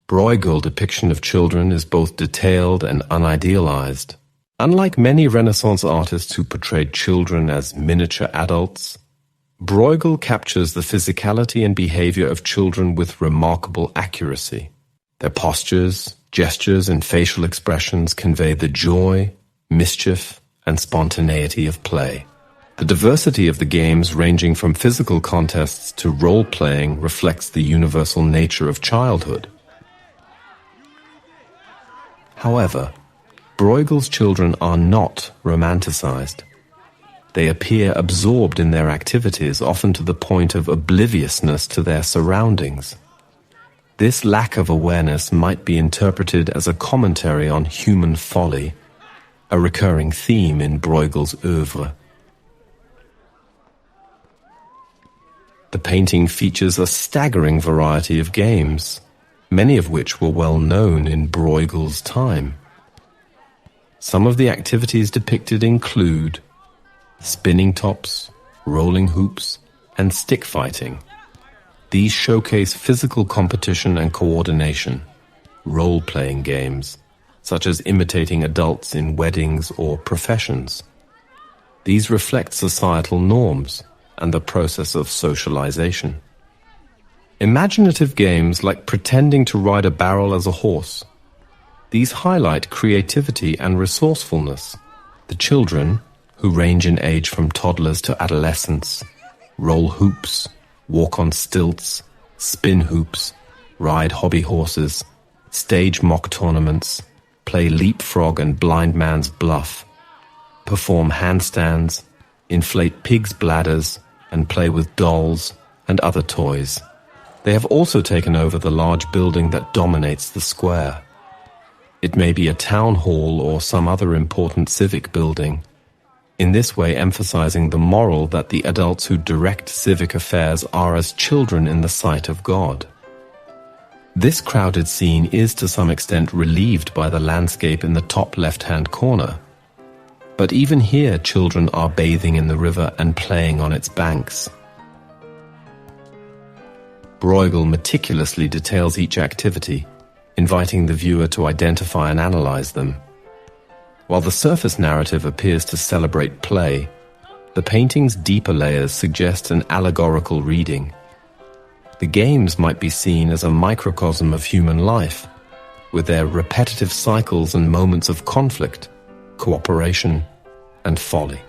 Bruegel's depiction of children is both detailed and unidealized. Unlike many Renaissance artists who portrayed children as miniature adults, Bruegel captures the physicality and behavior of children with remarkable accuracy. Their postures, gestures, and facial expressions convey the joy, mischief, and spontaneity of play. The diversity of the games, ranging from physical contests to role-playing, reflects the universal nature of childhood. However, Bruegel's children are not romanticized. They appear absorbed in their activities, often to the point of obliviousness to their surroundings. This lack of awareness might be interpreted as a commentary on human folly, a recurring theme in Bruegel's oeuvre. The painting features a staggering variety of games, many of which were well known in Bruegel's time. Some of the activities depicted include spinning tops, rolling hoops, and stick fighting. These showcase physical competition and coordination, role-playing games, such as imitating adults in weddings or professions. These reflect societal norms and the process of socialization. Imaginative games like pretending to ride a barrel as a horse. These highlight creativity and resourcefulness. The children, who range in age from toddlers to adolescents, roll hoops, walk on stilts, spin hoops, ride hobby horses, stage mock tournaments, play leapfrog and blind man's bluff, perform handstands, inflate pigs' bladders, and play with dolls and other toys. They have also taken over the large building that dominates the square. It may be a town hall or some other important civic building, in this way emphasizing the moral that the adults who direct civic affairs are as children in the sight of God. This crowded scene is to some extent relieved by the landscape in the top left-hand corner. But even here, children are bathing in the river and playing on its banks. Bruegel meticulously details each activity, inviting the viewer to identify and analyze them. While the surface narrative appears to celebrate play, the painting's deeper layers suggest an allegorical reading. The games might be seen as a microcosm of human life, with their repetitive cycles and moments of conflict, cooperation, and folly.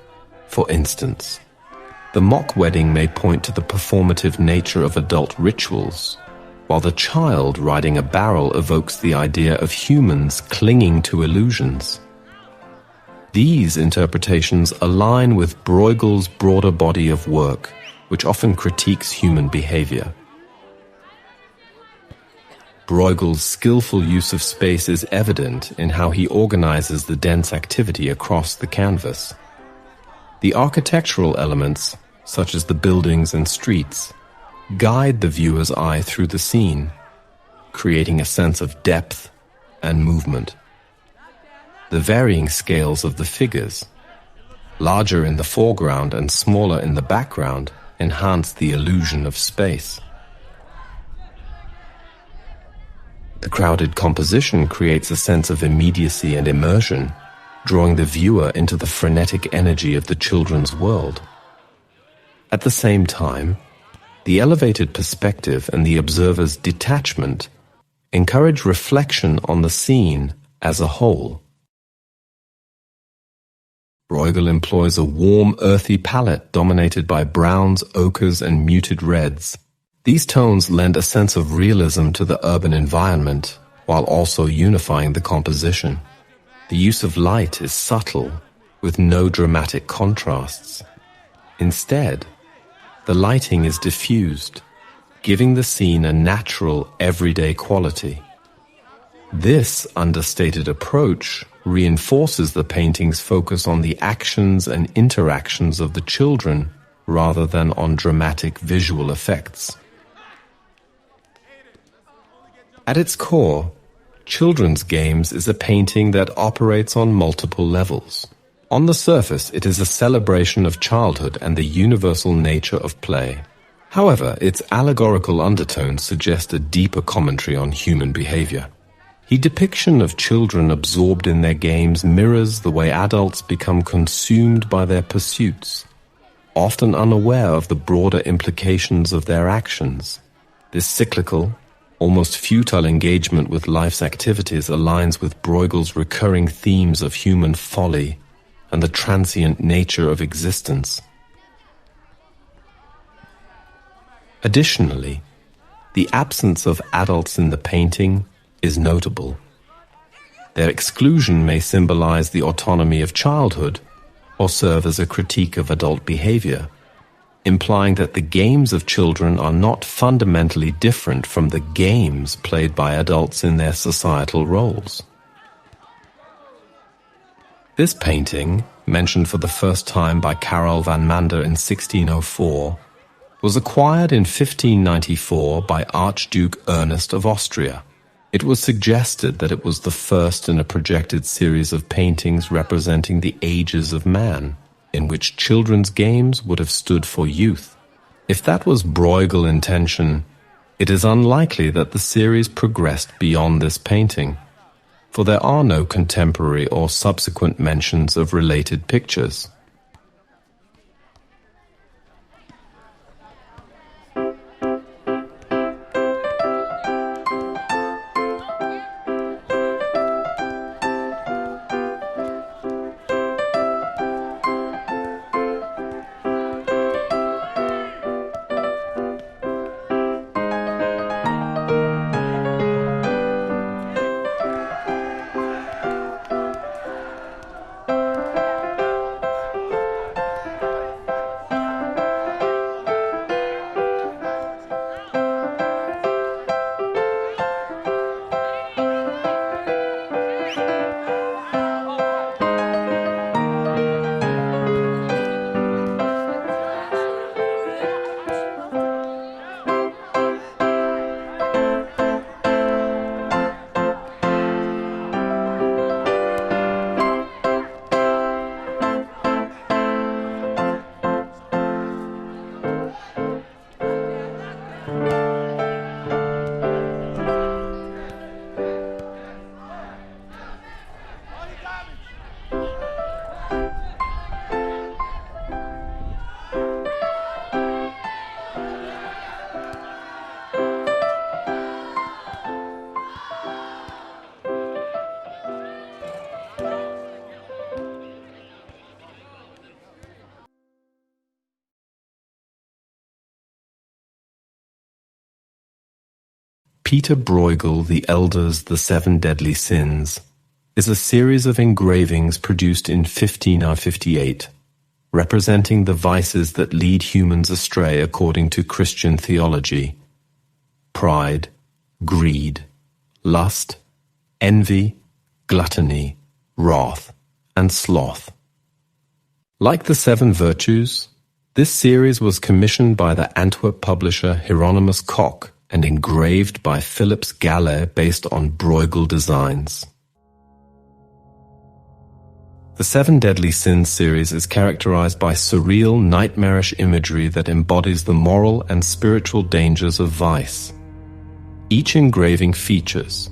For instance, the mock wedding may point to the performative nature of adult rituals, while the child riding a barrel evokes the idea of humans clinging to illusions. These interpretations align with Bruegel's broader body of work, which often critiques human behavior. Bruegel's skillful use of space is evident in how he organizes the dense activity across the canvas. The architectural elements, such as the buildings and streets, guide the viewer's eye through the scene, creating a sense of depth and movement. The varying scales of the figures, larger in the foreground and smaller in the background, enhance the illusion of space. The crowded composition creates a sense of immediacy and immersion, drawing the viewer into the frenetic energy of the children's world. At the same time, the elevated perspective and the observer's detachment encourage reflection on the scene as a whole. Bruegel employs a warm, earthy palette dominated by browns, ochres, and muted reds. These tones lend a sense of realism to the urban environment, while also unifying the composition. The use of light is subtle, with no dramatic contrasts. Instead, the lighting is diffused, giving the scene a natural, everyday quality. This understated approach reinforces the painting's focus on the actions and interactions of the children rather than on dramatic visual effects. At its core, Children's Games is a painting that operates on multiple levels. On the surface, it is a celebration of childhood and the universal nature of play. However, its allegorical undertones suggest a deeper commentary on human behavior. His depiction of children absorbed in their games mirrors the way adults become consumed by their pursuits, often unaware of the broader implications of their actions. This cyclical, almost futile engagement with life's activities aligns with Bruegel's recurring themes of human folly and the transient nature of existence. Additionally, the absence of adults in the painting is notable. Their exclusion may symbolize the autonomy of childhood or serve as a critique of adult behavior. implying that the games of children are not fundamentally different from the games played by adults in their societal roles. This painting, mentioned for the first time by Karel van Mander in 1604, was acquired in 1594 by Archduke Ernest of Austria. It was suggested that it was the first in a projected series of paintings representing the ages of man, in which children's games would have stood for youth. If that was Bruegel intention, it is unlikely that the series progressed beyond this painting, for there are no contemporary or subsequent mentions of related pictures. Pieter Bruegel the Elder's The Seven Deadly Sins is a series of engravings produced in 1558, representing the vices that lead humans astray according to Christian theology: pride, greed, lust, envy, gluttony, wrath, and sloth. Like the Seven Virtues, this series was commissioned by the Antwerp publisher Hieronymus Koch and engraved by Philips Galle based on Bruegel designs. The Seven Deadly Sins series is characterized by surreal, nightmarish imagery that embodies the moral and spiritual dangers of vice. Each engraving features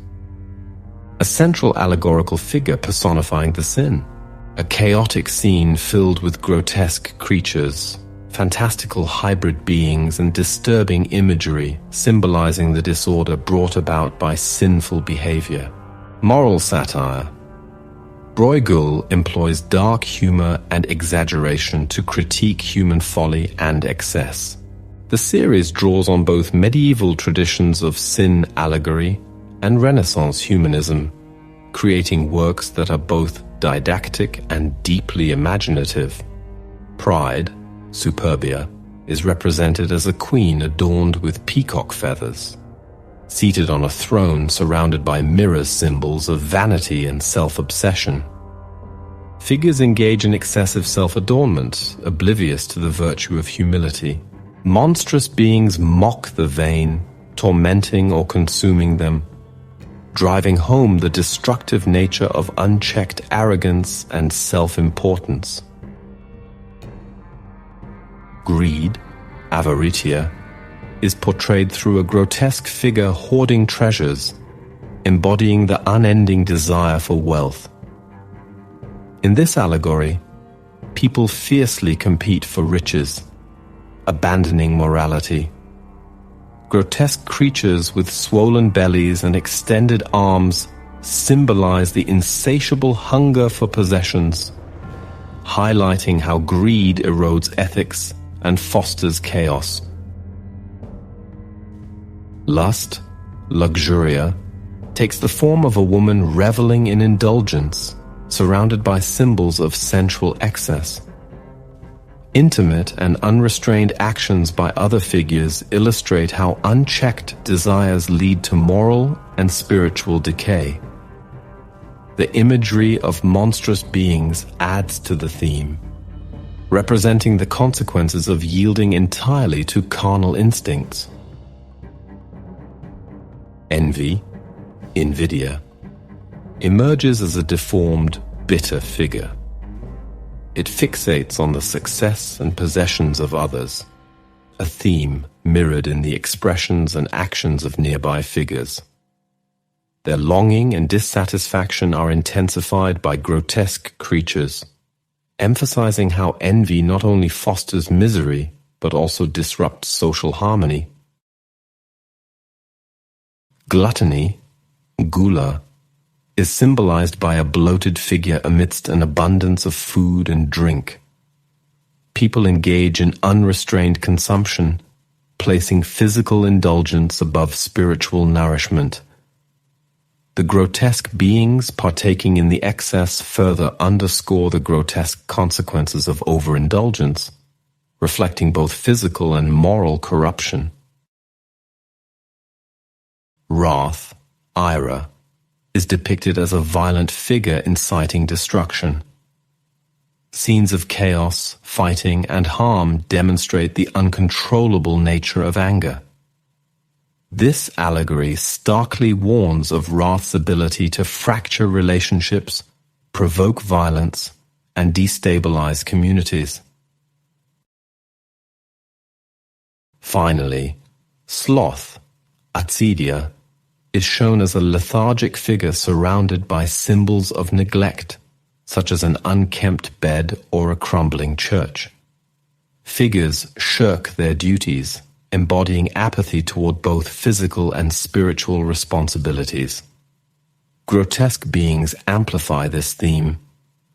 a central allegorical figure personifying the sin, a chaotic scene filled with grotesque creatures, fantastical hybrid beings, and disturbing imagery symbolizing the disorder brought about by sinful behavior. Moral satire. Bruegel employs dark humor and exaggeration to critique human folly and excess. The series draws on both medieval traditions of sin allegory and Renaissance humanism, creating works that are both didactic and deeply imaginative. Pride, Superbia, is represented as a queen adorned with peacock feathers, seated on a throne surrounded by mirror symbols of vanity and self-obsession. Figures engage in excessive self-adornment, oblivious to the virtue of humility. Monstrous beings mock the vain, tormenting or consuming them, driving home the destructive nature of unchecked arrogance and self-importance. Greed, avaritia, is portrayed through a grotesque figure hoarding treasures, embodying the unending desire for wealth. In this allegory, people fiercely compete for riches, abandoning morality. Grotesque creatures with swollen bellies and extended arms symbolize the insatiable hunger for possessions, highlighting how greed erodes ethics and fosters chaos. Lust, luxuria, takes the form of a woman reveling in indulgence, surrounded by symbols of sensual excess. Intimate and unrestrained actions by other figures illustrate how unchecked desires lead to moral and spiritual decay. The imagery of monstrous beings adds to the theme, representing the consequences of yielding entirely to carnal instincts. Envy, invidia, emerges as a deformed, bitter figure. It fixates on the success and possessions of others, a theme mirrored in the expressions and actions of nearby figures. Their longing and dissatisfaction are intensified by grotesque creatures, emphasizing how envy not only fosters misery, but also disrupts social harmony. Gluttony, gula, is symbolized by a bloated figure amidst an abundance of food and drink. People engage in unrestrained consumption, placing physical indulgence above spiritual nourishment. The grotesque beings partaking in the excess further underscore the grotesque consequences of overindulgence, reflecting both physical and moral corruption. Wrath, ira, is depicted as a violent figure inciting destruction. Scenes of chaos, fighting, and harm demonstrate the uncontrollable nature of anger. This allegory starkly warns of wrath's ability to fracture relationships, provoke violence, and destabilize communities. Finally, sloth, acedia, is shown as a lethargic figure surrounded by symbols of neglect, such as an unkempt bed or a crumbling church. Figures shirk their duties, embodying apathy toward both physical and spiritual responsibilities. Grotesque beings amplify this theme,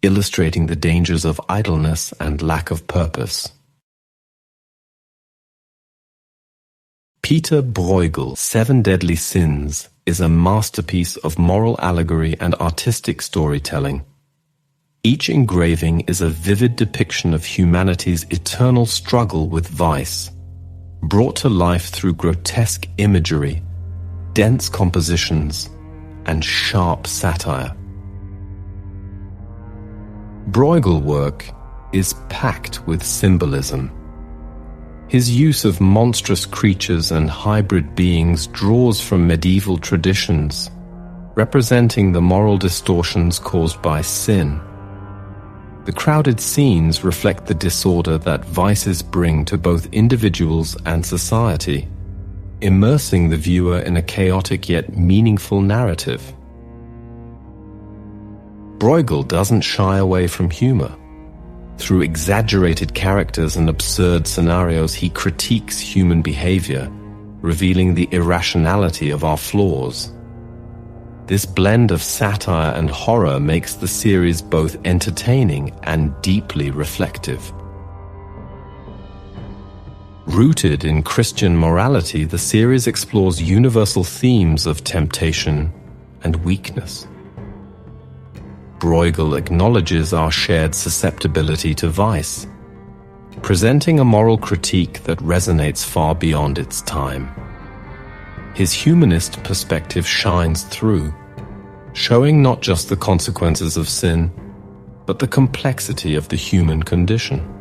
illustrating the dangers of idleness and lack of purpose. Pieter Bruegel, Seven Deadly Sins, is a masterpiece of moral allegory and artistic storytelling. Each engraving is a vivid depiction of humanity's eternal struggle with vice, brought to life through grotesque imagery, dense compositions, and sharp satire. Bruegel work is packed with symbolism. His use of monstrous creatures and hybrid beings draws from medieval traditions, representing the moral distortions caused by sin. The crowded scenes reflect the disorder that vices bring to both individuals and society, immersing the viewer in a chaotic yet meaningful narrative. Bruegel doesn't shy away from humor. Through exaggerated characters and absurd scenarios, he critiques human behavior, revealing the irrationality of our flaws. This blend of satire and horror makes the series both entertaining and deeply reflective. Rooted in Christian morality, the series explores universal themes of temptation and weakness. Bruegel acknowledges our shared susceptibility to vice, presenting a moral critique that resonates far beyond its time. His humanist perspective shines through, showing not just the consequences of sin, but the complexity of the human condition.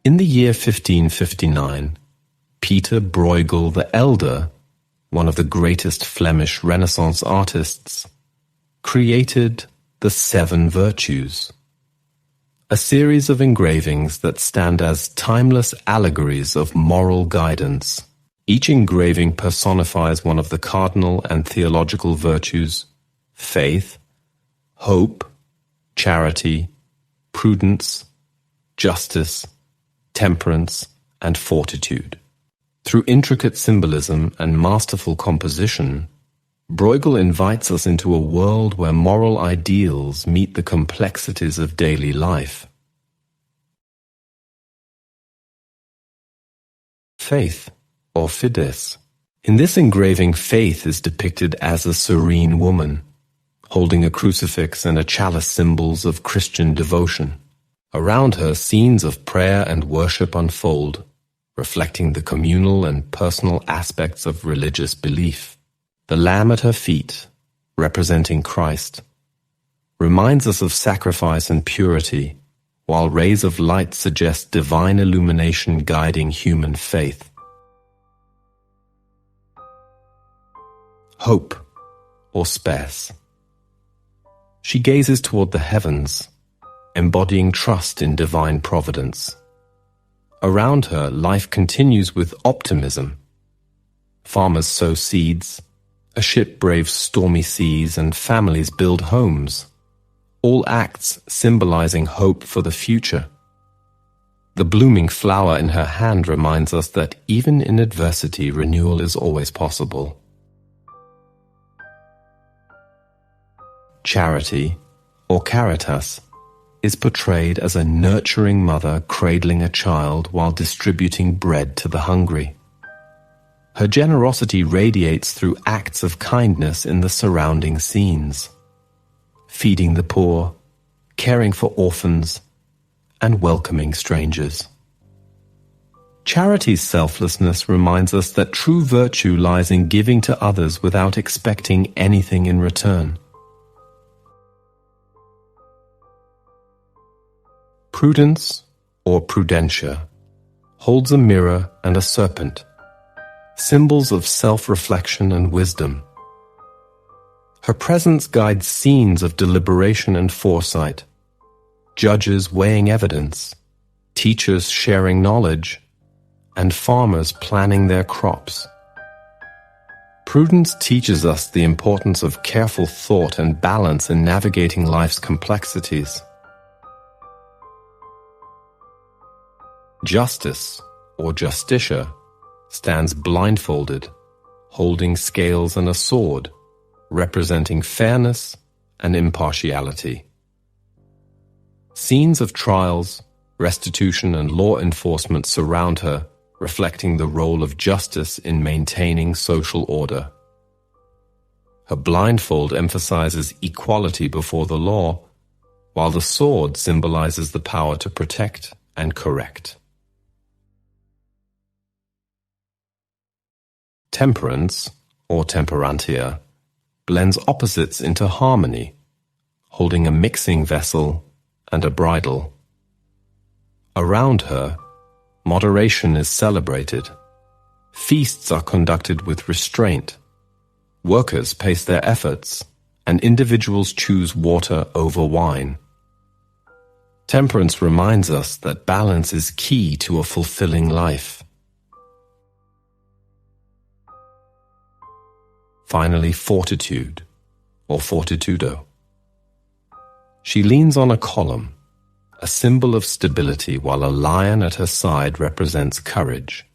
In the year 1559, Pieter Bruegel the Elder, one of the greatest Flemish Renaissance artists, created the Seven Virtues, a series of engravings that stand as timeless allegories of moral guidance. Each engraving personifies one of the cardinal and theological virtues: faith, hope, charity, prudence, justice, temperance, and fortitude. Through intricate symbolism and masterful composition, Bruegel invites us into a world where moral ideals meet the complexities of daily life. Faith, or fides. In this engraving, faith is depicted as a serene woman, holding a crucifix and a chalice, symbols of Christian devotion. Around her, scenes of prayer and worship unfold, reflecting the communal and personal aspects of religious belief. The lamb at her feet, representing Christ, reminds us of sacrifice and purity, while rays of light suggest divine illumination guiding human faith. Hope, or spes. She gazes toward the heavens, embodying trust in divine providence. Around her, life continues with optimism. Farmers sow seeds, a ship braves stormy seas, and families build homes, all acts symbolizing hope for the future. The blooming flower in her hand reminds us that even in adversity, renewal is always possible. Charity, or caritas, is portrayed as a nurturing mother cradling a child while distributing bread to the hungry. Her generosity radiates through acts of kindness in the surrounding scenes, feeding the poor, caring for orphans, and welcoming strangers. Charity's selflessness reminds us that true virtue lies in giving to others without expecting anything in return. Prudence, or prudentia, holds a mirror and a serpent, symbols of self-reflection and wisdom. Her presence guides scenes of deliberation and foresight, judges weighing evidence, teachers sharing knowledge, and farmers planning their crops. Prudence teaches us the importance of careful thought and balance in navigating life's complexities. Justice, or justitia, stands blindfolded, holding scales and a sword, representing fairness and impartiality. Scenes of trials, restitution, and law enforcement surround her, reflecting the role of justice in maintaining social order. Her blindfold emphasizes equality before the law, while the sword symbolizes the power to protect and correct. Temperance, or temperantia, blends opposites into harmony, holding a mixing vessel and a bridle. Around her, moderation is celebrated. Feasts are conducted with restraint. Workers pace their efforts, and individuals choose water over wine. Temperance reminds us that balance is key to a fulfilling life. Finally, fortitude, or fortitudo. She leans on a column, a symbol of stability, while a lion at her side represents courage.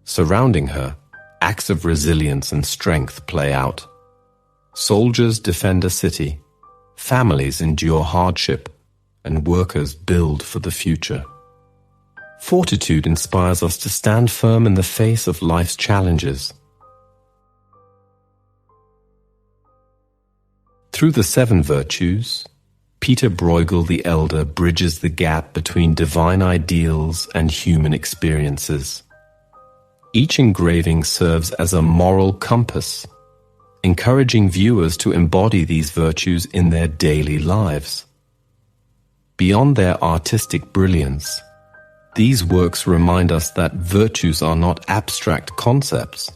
Surrounding her, acts of resilience and strength play out. Soldiers defend a city, families endure hardship, and workers build for the future. Fortitude inspires us to stand firm in the face of life's challenges. Through the seven virtues, Pieter Bruegel the Elder bridges the gap between divine ideals and human experiences. Each engraving serves as a moral compass, encouraging viewers to embody these virtues in their daily lives. Beyond their artistic brilliance, These works remind us that virtues are not abstract concepts.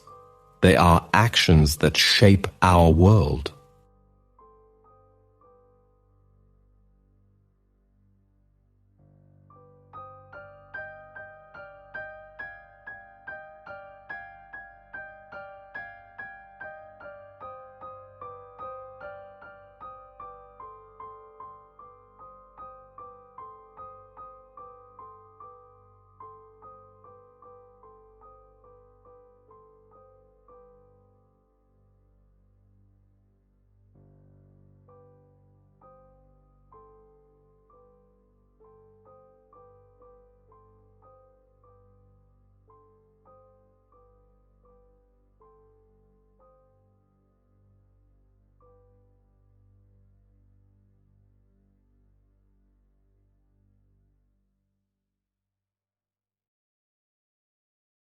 They are actions that shape our world.